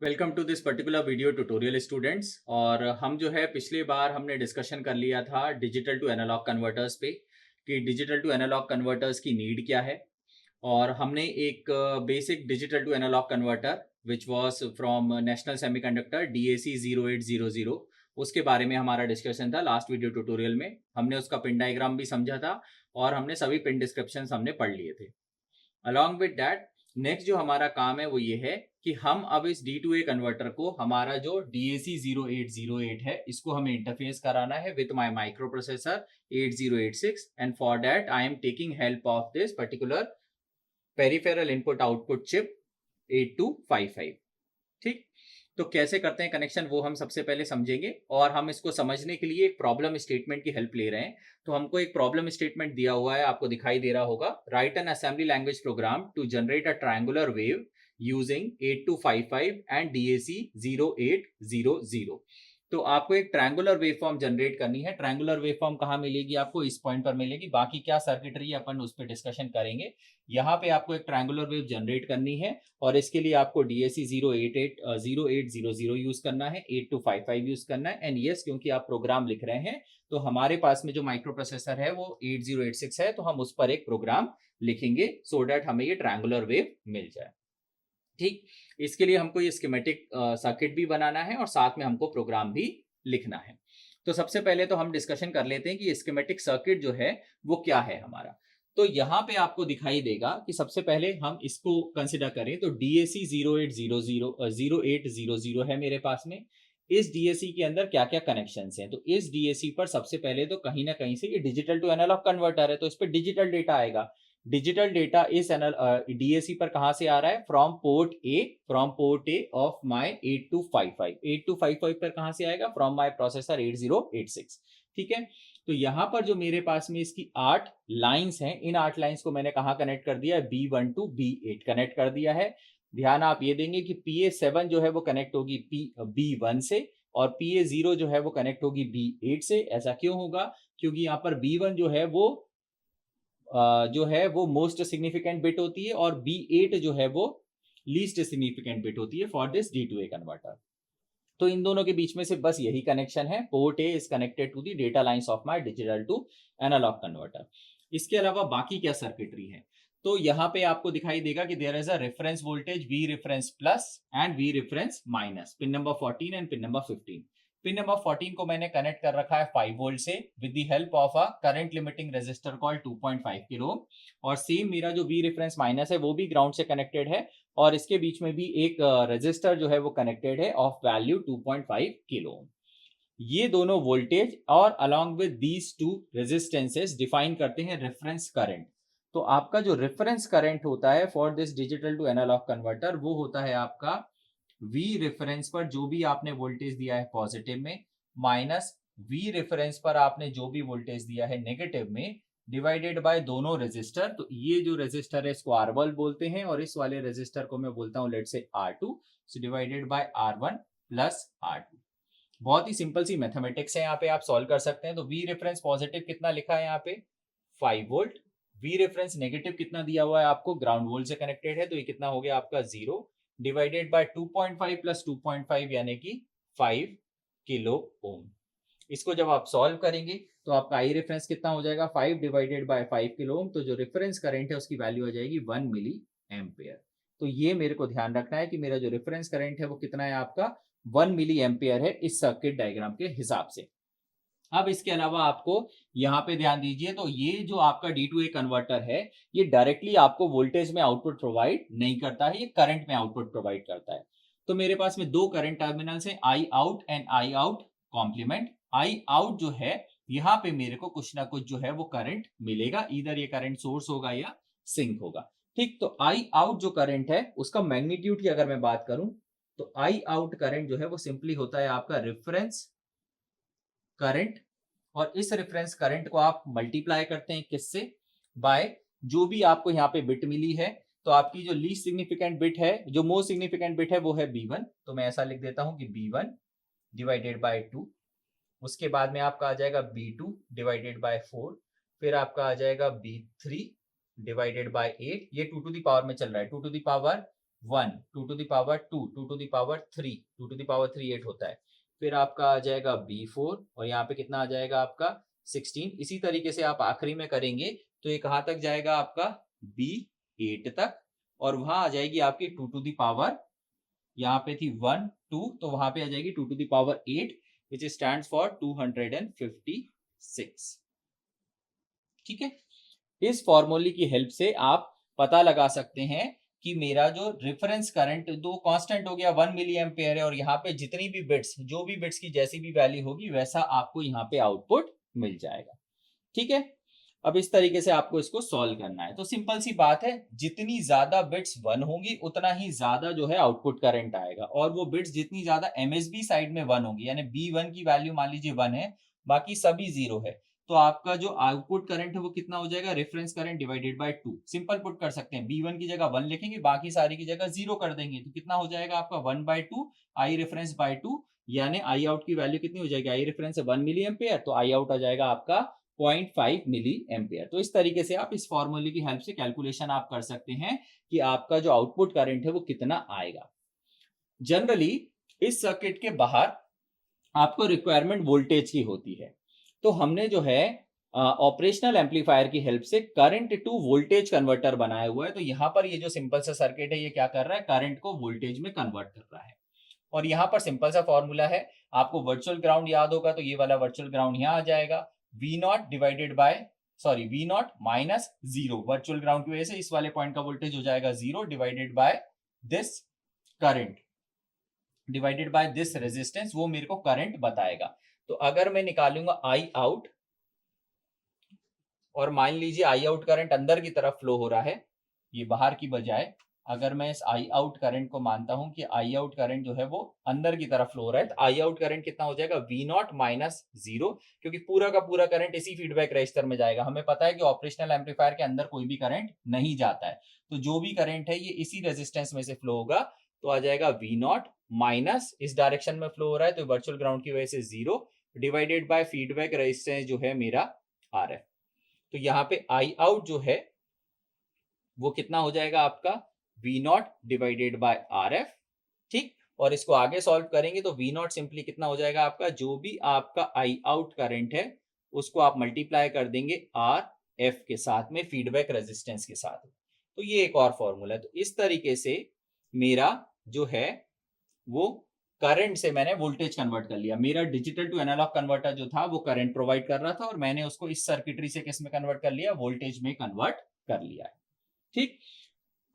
Welcome to this particular video tutorial students. और हम जो है पिछली बार हमने डिस्कशन कर लिया था डिजिटल टू एनालॉग कन्वर्टर्स पे कि डिजिटल टू एनालॉग कन्वर्टर्स की नीड क्या है। और हमने एक basic digital to analog converter which was from National Semiconductor DAC 0800 उसके बारे में हमारा डिस्कशन था लास्ट वीडियो ट्यूटोरियल में। हमने उसका पिन डायग्राम भी समझा था और हमने सभी पिन डिस्क्रिप्शन हमने पढ़ लिए थे। अलॉन्ग विद दैट नेक्स्ट जो हमारा काम है वो ये है कि हम अब इस D2A कन्वर्टर को हमारा जो DAC 0808 है इसको हमें इंटरफेस कराना है with my micro processor 8086 and for that I am taking help of this particular peripheral input output chip 8255। ठीक, तो कैसे करते हैं कनेक्शन वो हम सबसे पहले समझेंगे और हम इसको समझने के लिए एक प्रॉब्लम स्टेटमेंट की हेल्प ले रहे हैं। तो हमको एक प्रॉब्लम स्टेटमेंट दिया हुआ है, आपको दिखाई दे रहा होगा। Write an assembly language program to generate a triangular wave using 8255 and DAC 0800। तो आपको एक ट्रायंगुलर वेवफॉर्म जनरेट करनी है। ट्रायंगुलर वेवफॉर्म कहाँ मिलेगी? आपको इस पॉइंट पर मिलेगी। बाकी क्या सर्किटरी अपन उस पर डिस्कशन करेंगे। यहाँ पे आपको एक ट्रायंगुलर वेव जनरेट करनी है और इसके लिए आपको DAC 0800 यूज करना है, 8255 यूज करना है। एंड यस, क्योंकि आप प्रोग्राम लिख रहे हैं तो हमारे पास में जो माइक्रो प्रोसेसर है वो 8086 है, तो हम उस पर एक प्रोग्राम लिखेंगे सो दैट हमें ये ट्रायंगुलर वेव मिल जाए। ठीक, इसके लिए हमको ये स्कीमेटिक सर्किट भी बनाना है और साथ में हमको प्रोग्राम भी लिखना है। तो सबसे पहले तो हम डिस्कशन कर लेते हैं कि ये स्कीमेटिक सर्किट जो है वो क्या है हमारा। तो यहाँ पे आपको दिखाई देगा कि सबसे पहले हम इसको कंसिडर करें तो DAC 0800 है मेरे पास में। इस DAC के अंदर क्या क्या कनेक्शन हैं? तो इस DAC पर सबसे पहले तो कहीं ना कहीं से ये डिजिटल टू एनालॉग कन्वर्टर है, तो इस पर डिजिटल डेटा आएगा। डिजिटल डेटा इस DAC पर कहां से आ रहा है? From port A of my 8255 पर कहां से आएगा? From my processor 8086। ठीक है, तो यहां पर जो मेरे पास में इसकी 8 लाइंस हैं, इन 8 लाइंस को मैंने कहां कनेक्ट कर दिया है? B1 टू B8 कनेक्ट कर दिया है। ध्यान आप ये देंगे कि PA7 जो है वो कनेक्ट होगी B1 से और PA0 जो है वो कनेक्ट होगी B8 से। ऐसा क्यों होगा? क्योंकि यहाँ पर B1 जो है वो मोस्ट सिग्निफिकेंट बिट होती है और B8 जो है वो लीस्ट सिग्निफिकेंट बिट होती है फॉर दिस D2A कन्वर्टर। तो इन दोनों के बीच में से बस यही कनेक्शन है। Port A is connected to the data lines of my digital to analog converter. इसके अलावा बाकी क्या सर्किटरी है? तो यहाँ पे आपको दिखाई देगा कि there is a reference voltage V reference plus and V reference minus, pin number 14 एंड पिन नंबर 15। पिन नंबर 14 को मैंने कनेक्ट कर रखा है 5 वोल्ट से with the help of a current limiting resistor called 2.5 kilo. और सेम मेरा जो V रेफरेंस माइनस है वो भी ग्राउंड से कनेक्टेड है और इसके बीच में भी एक रेजिस्टर जो है वो कनेक्टेड है ऑफ वैल्यू 2.5 किलो। ये दोनों वोल्टेज और along with these two resistances define करते हैं रेफरेंस करंट। तो आपका जो रेफरेंस करंट होता है for this digital to analog converter वो होता है आपका V रेफरेंस पर जो भी आपने वोल्टेज दिया है पॉजिटिव में माइनस V रेफरेंस पर आपने जो भी वोल्टेज दिया है नेगेटिव में डिवाइडेड बाय दोनों रेजिस्टर। तो ये जो रेजिस्टर है इसको R1 बोलते हैं और इस वाले रेजिस्टर को मैं बोलता हूं let's say R2। So divided by R1 plus R2। बहुत ही सिंपल सी मैथमेटिक्स है, यहाँ पे आप सॉल्व कर सकते हैं। तो V रेफरेंस पॉजिटिव कितना लिखा है यहाँ पे? 5 वोल्ट। V रेफरेंस नेगेटिव कितना दिया हुआ है आपको? ग्राउंड वोल्ट से कनेक्टेड है, तो ये कितना हो गया आपका? 0 डिवाइडेड बाय 2.5 प्लस 2.5 यानी कि 5 किलो ओम। इसको जब आप सॉल्व करेंगे तो आपका आई रेफरेंस कितना हो जाएगा? 5 डिवाइडेड बाय 5 किलो ओम। तो जो रेफरेंस करंट है उसकी वैल्यू आ जाएगी 1 मिली एम्पियर। तो ये मेरे को ध्यान रखना है कि मेरा जो रेफरेंस करंट है वो कितना है आपका? 1 मिली एम्पियर है इस सर्किट डायग्राम के हिसाब से। अब इसके अलावा आपको यहाँ पे ध्यान दीजिए, तो ये जो आपका D2A कन्वर्टर है ये डायरेक्टली आपको वोल्टेज में आउटपुट प्रोवाइड नहीं करता है, ये करंट में आउटपुट प्रोवाइड करता है। तो मेरे पास में दो करंट टर्मिनल्स हैं, I out and I out complement. I out जो है यहाँ पे मेरे को कुछ ना कुछ जो है वो करंट मिलेगा, इधर ये करंट सोर्स होगा या सिंक होगा। ठीक, तो आई आउट जो करंट है उसका मैग्नीट्यूड की अगर मैं बात करूं तो आई आउट करंट जो है वो सिंपली होता है आपका रेफरेंस करंट। और इस रेफरेंस करंट को आप मल्टीप्लाई करते हैं किससे? बाय जो भी आपको यहाँ पे बिट मिली है। तो आपकी जो लीस्ट सिग्निफिकेंट बिट है, जो मोस्ट सिग्निफिकेंट बिट है वो है B1। तो मैं ऐसा लिख देता हूं कि B1 डिवाइडेड बाय 2। उसके बाद में आपका आ जाएगा B2 डिवाइडेड बाय 4। फिर आपका आ जाएगा B3 डिवाइडेड बाय 8। ये 2 टू द पावर में चल रहा है, 2 to the power 1, 2 to the power 2, 2 to the power 3, 2 to the power 3 8 होता है। फिर आपका आ जाएगा B4 और यहाँ पे कितना आ जाएगा आपका 16। इसी तरीके से आप आखिरी में करेंगे तो ये कहाँ तक जाएगा आपका B8 तक, और वहां आ जाएगी आपकी 2 टू द पावर, यहाँ पे थी 1 2, तो वहां पे आ जाएगी 2 to the power 8 which stands for 256। ठीक है, इस फॉर्मूले की हेल्प से आप पता लगा सकते हैं कि मेरा जो रेफरेंस करंट दो कांस्टेंट हो गया 1 मिली एम्पेयर है, और यहाँ पे जितनी भी बिट्स, जो भी बिट्स की जैसी भी वैल्यू होगी वैसा आपको यहाँ पे आउटपुट मिल जाएगा। ठीक है, अब इस तरीके से आपको इसको सॉल्व करना है। तो सिंपल सी बात है, जितनी ज्यादा बिट्स 1 होंगी उतना ही ज्यादा जो है आउटपुट करंट आएगा, और वो बिट्स जितनी ज्यादा एमएसबी साइड में 1 होंगी, यानी B1 की वैल्यू मान लीजिए 1 है, बाकी सभी 0 है, तो आपका जो आउटपुट करंट है वो कितना हो जाएगा, reference current divided by 2। Simple put कर सकते हैं, B1 की जगह 1 लिखेंगे, बाकी सारी की जगह 0 कर देंगे, तो कितना हो जाएगा आपका 1/2 आई रेफरेंस बाय 2, यानी आई आउट की वैल्यू कितनी हो जाएगी, आई रेफरेंस है 1 मिली एम्पेयर, तो आई आउट आ जाएगा आपका 0.5 मिली एम्पेयर। तो इस तरीके से आप इस फॉर्मूले की हेल्प से कैलकुलेशन आप कर सकते हैं कि आपका जो आउटपुट करंट है वो कितना आएगा। जनरली इस सर्किट के बाहर आपको रिक्वायरमेंट वोल्टेज की होती है, तो हमने जो है ऑपरेशनल एम्पलीफायर की हेल्प से करंट टू वोल्टेज कन्वर्टर बनाया हुआ है। तो यहाँ पर ये जो सिंपल सा सर्किट है ये क्या कर रहा है, करंट को वोल्टेज में कन्वर्ट कर रहा है। और यहाँ पर सिंपल सा फॉर्मूला है, आपको वर्चुअल ग्राउंड याद होगा तो ये वाला वर्चुअल ग्राउंड यहाँ आ जाएगा, V0 divided by V0 minus 0, virtual ground की वजह से इस वाले पॉइंट का वोल्टेज हो जाएगा 0 divided by this current divided by this resistance, वो मेरे को करंट बताएगा। तो अगर मैं निकालूंगा आई आउट, और मान लीजिए आई आउट करंट अंदर की तरफ फ्लो हो रहा है, ये बाहर की बजाय अगर मैं इस आई आउट करंट को मानता हूं कि आई आउट करंट जो है वो अंदर की तरफ फ्लो हो रहा है, तो आई आउट करंट कितना हो जाएगा V0 माइनस 0, क्योंकि पूरा का पूरा करंट इसी फीडबैक रजिस्टर में जाएगा। हमें पता है कि ऑपरेशनल एम्पलीफायर के अंदर कोई भी करंट नहीं जाता है, तो जो भी करंट है ये इसी रेजिस्टेंस में से फ्लो होगा, तो आ जाएगा V0 माइनस, इस डायरेक्शन में फ्लो हो रहा है तो वर्चुअल ग्राउंड की वजह से 0 डिवाइडेड बाय फीडबैक रेजिस्टेंस जो है मेरा RF। तो यहाँ पे आई आउट जो है वो कितना हो जाएगा आपका V0 डिवाइडेड बाय RF। ठीक, और इसको आगे सॉल्व करेंगे तो V0 सिंपली कितना हो जाएगा आपका, जो भी आपका आई आउट करंट है उसको आप मल्टीप्लाई कर देंगे RF के साथ में, फीडबैक रेजिस्टेंस के साथ। तो ये एक और फॉर्मूला है। तो इस तरीके से मेरा जो है वो करंट से मैंने वोल्टेज कन्वर्ट कर लिया। मेरा डिजिटल टू एनालॉग कन्वर्टर जो था वो करंट प्रोवाइड कर रहा था, और मैंने उसको इस सर्किटरी से किस में कन्वर्ट कर लिया, वोल्टेज में कन्वर्ट कर लिया है। ठीक,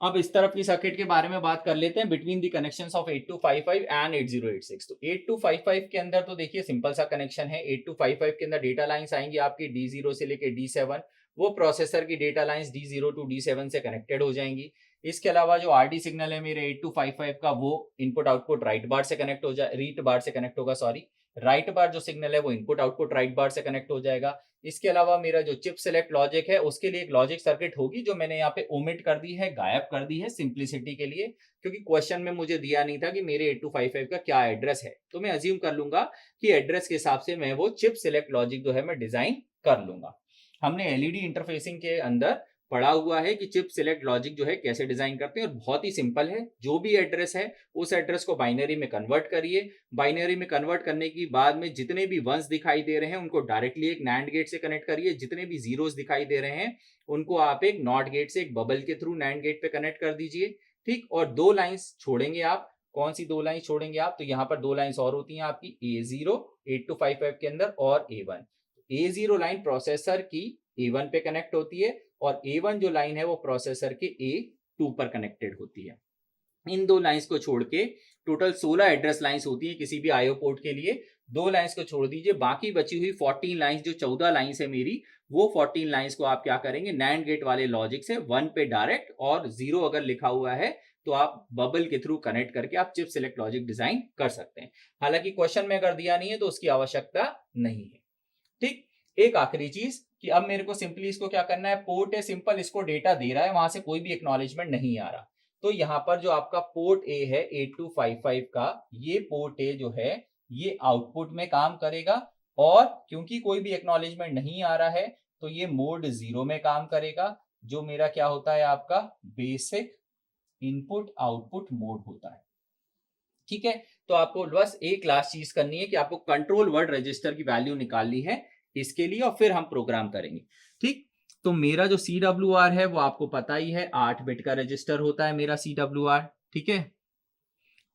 अब इस तरफ की सर्किट के बारे में बात कर लेते हैं, between the connections of 8255 and 8086। तो 8255 के अंदर तो देखिए सिंपल सा कनेक्शन है। 8255 के अंदर डेटा लाइंस आएंगी आपकी D0 से लेके D7, वो प्रोसेसर की data lines D0 to D7 से कनेक्टेड हो जाएंगी। इसके अलावा जो RD सिग्नल है मेरे 8255 का, वो इनपुट आउटपुट राइट बार से कनेक्ट हो जाए, रीड बार से कनेक्ट होगा, सॉरी, राइट बार जो सिग्नल है वो इनपुट आउटपुट राइट बार से कनेक्ट हो जाएगा। इसके अलावा मेरा जो चिप सिलेक्ट लॉजिक है उसके लिए एक लॉजिक सर्किट होगी, जो मैंने यहाँ पे ओमिट कर दी है, गायब कर दी है सिंप्लिसिटी के लिए, क्योंकि क्वेश्चन में मुझे दिया नहीं था कि मेरे 8255 का क्या एड्रेस है, तो मैं अज्यूम कर लूंगा कि एड्रेस के हिसाब से मैं वो चिप सिलेक्ट लॉजिक जो है मैं डिजाइन कर लूंगा। हमने एलईडी इंटरफेसिंग के अंदर पढ़ा हुआ है कि चिप सिलेक्ट लॉजिक जो है कैसे डिजाइन करते हैं, और बहुत ही सिंपल है। जो भी एड्रेस है उस एड्रेस को बाइनरी में कन्वर्ट करिए, बाइनरी में कन्वर्ट करने के बाद में जितने भी वंस दिखाई दे रहे हैं उनको डायरेक्टली एक नैंड गेट से कनेक्ट करिए, जितने भी जीरोस दिखाई दे रहे हैं उनको आप एक नॉट गेट से, एक बबल के थ्रू नैंड गेट पे कनेक्ट कर दीजिए। ठीक, और दो लाइंस छोड़ेंगे आप। कौन सी दो लाइन छोड़ेंगे आप, तो यहाँ पर दो लाइंस और होती हैं आपकी, A0 8255 के अंदर और A1। A0 लाइन प्रोसेसर की A1 पे कनेक्ट होती है, और A1 जो लाइन है वो प्रोसेसर के A2 पर कनेक्टेड होती है। इन दो लाइंस को छोड़ के टोटल 16 एड्रेस लाइंस होती है किसी भी आईओ पोर्ट के लिए। दो लाइंस को छोड़ दीजिए, बाकी बची हुई 14 लाइंस, जो 14 लाइंस है मेरी, वो 14 लाइंस को आप क्या करेंगे, नैंड गेट वाले लॉजिक से 1 पे डायरेक्ट, और 0 अगर लिखा हुआ है तो आप बबल के थ्रू कनेक्ट करके आप चिप सिलेक्ट लॉजिक डिजाइन कर सकते हैं। हालांकि क्वेश्चन में अगर दिया नहीं है तो उसकी आवश्यकता नहीं है। ठीक, एक आखिरी चीज कि अब मेरे को सिंपली इसको क्या करना है, पोर्ट है सिंपल, इसको डेटा दे रहा है, वहां से कोई भी एक्नॉलेजमेंट नहीं आ रहा, तो यहाँ पर जो आपका पोर्ट ए है 8255 का, ये पोर्ट ए जो है ये आउटपुट में काम करेगा, और क्योंकि कोई भी एक्नॉलेजमेंट नहीं आ रहा है तो ये मोड 0 में काम करेगा, जो मेरा क्या होता है आपका बेसिक इनपुट आउटपुट मोड होता है। ठीक है, तो आपको बस एक लास्ट चीज करनी है कि आपको कंट्रोल वर्ड रजिस्टर की वैल्यू निकालनी है इसके लिए, और फिर हम प्रोग्राम करेंगे। ठीक, तो मेरा जो CWR है वो आपको पता ही है, 8 बिट का रजिस्टर होता है मेरा CWR। ठीक है,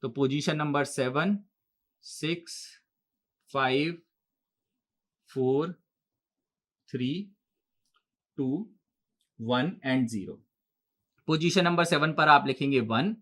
तो position number 7, 6, 5, 4, 3, 2, 1 and 0। Position number 7 पर आप लिखेंगे 1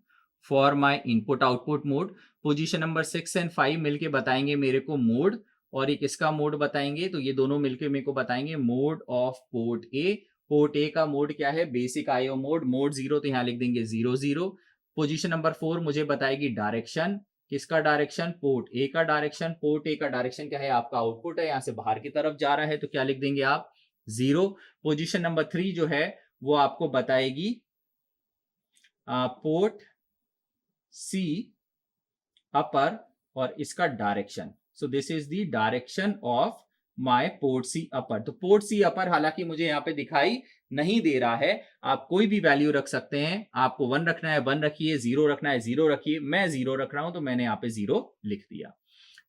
for my input output mode. Position number 6 and 5 मिलके बताएंगे मेरे को मोड, और एक इसका मोड बताएंगे, तो ये दोनों मिलके मेरे को बताएंगे mode of port A. Port A का मोड क्या है, बेसिक आईओ मोड। मोड 0 तो यहां लिख देंगे 0 0। पोजीशन नंबर 4 मुझे बताएगी डायरेक्शन, किसका डायरेक्शन, पोर्ट ए का डायरेक्शन। पोर्ट ए का डायरेक्शन क्या है, आपका आउटपुट है, यहां से बाहर की तरफ जा रहा है, तो क्या लिख देंगे आप, 0। पोजीशन नंबर 3 जो है वो आपको बताएगी पोर्ट सी अपर और इसका डायरेक्शन। So this is the direction of my port C upper. तो पोर्ट सी अपर हालांकि मुझे यहाँ पे दिखाई नहीं दे रहा है, आप कोई भी वैल्यू रख सकते हैं। आपको 1 रखना है 1 रखिए, 0 रखना है 0 रखिए। मैं 0 रख रहा हूं तो मैंने यहाँ पे 0 लिख दिया।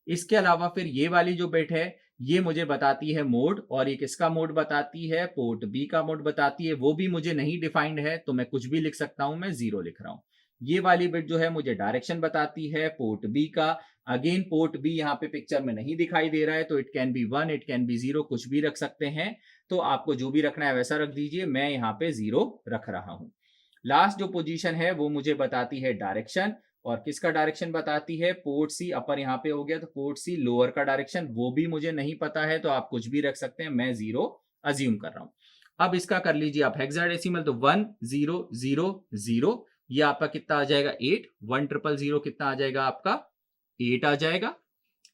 इसके अलावा फिर ये वाली जो बिट है ये मुझे बताती है मोड, और एक इसका मोड बताती है, पोर्ट बी का मोड बताती है, वो भी मुझे नहीं डिफाइंड है, तो मैं कुछ भी लिख सकता हूं, मैं 0 लिख रहा हूं। ये वाली बिट जो है मुझे डायरेक्शन बताती है पोर्ट बी का। अगेन पोर्ट बी यहाँ पे पिक्चर में नहीं दिखाई दे रहा है, तो it can be 1, it can be 0, कुछ भी रख सकते हैं। तो आपको जो भी रखना है वैसा रख दीजिए, मैं यहाँ पे 0 रख रहा हूं। लास्ट जो पोजीशन है वो मुझे बताती है डायरेक्शन, और किसका डायरेक्शन बताती है, पोर्ट सी अपर यहाँ पे हो गया, तो पोर्ट सी लोअर का डायरेक्शन वो भी मुझे नहीं पता है, तो आप कुछ भी रख सकते हैं, मैं 0 अज्यूम कर रहा हूं। अब इसका कर लीजिए आप हेक्साडेसिमल, तो 1 0 0 0, ये आपका कितना आ जाएगा 8, 1 0 0 कितना आ जाएगा आपका 8 आ जाएगा।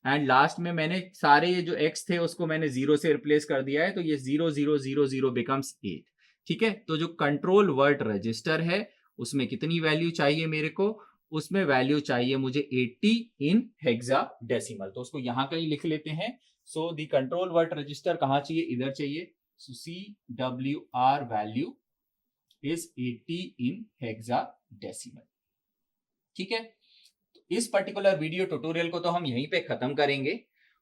एंड लास्ट में मैंने सारे ये जो x थे उसको मैंने 0 से रिप्लेस कर दिया है, तो ये 0 0 0 0 बिकम्स 8। ठीक है, तो जो कंट्रोल वर्ड रजिस्टर है उसमें कितनी वैल्यू चाहिए मेरे को, उसमें वैल्यू चाहिए मुझे 80 इन हेक्साडेसिमल। तो उसको यहां कहीं लिख लेते हैं। So the control word register कहां चाहिए, इधर चाहिए। सो CWR value is 80 in hexadecimal. ठीक है, इस पर्टिकुलर वीडियो ट्यूटोरियल को तो हम यहीं पे खत्म करेंगे,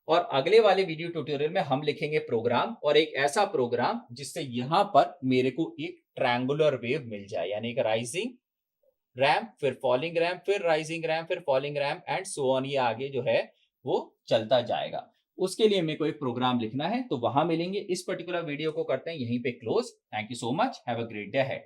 और अगले वाले वीडियो ट्यूटोरियल में हम लिखेंगे प्रोग्राम, और एक ऐसा प्रोग्राम जिससे यहां पर मेरे को एक ट्रायंगुलर वेव मिल जाए, यानी एक राइजिंग रैम्प, फिर फॉलिंग रैम्प, फिर राइजिंग रैम्प, फिर falling ramp and so on. ये आगे जो है वो चलता जाएगा। उसके लिए मेरे को एक प्रोग्राम लिखना है, तो वहां मिलेंगे। इस पर्टिकुलर वीडियो को करते हैं यहीं पे close. Thank you so much, have a great day ahead.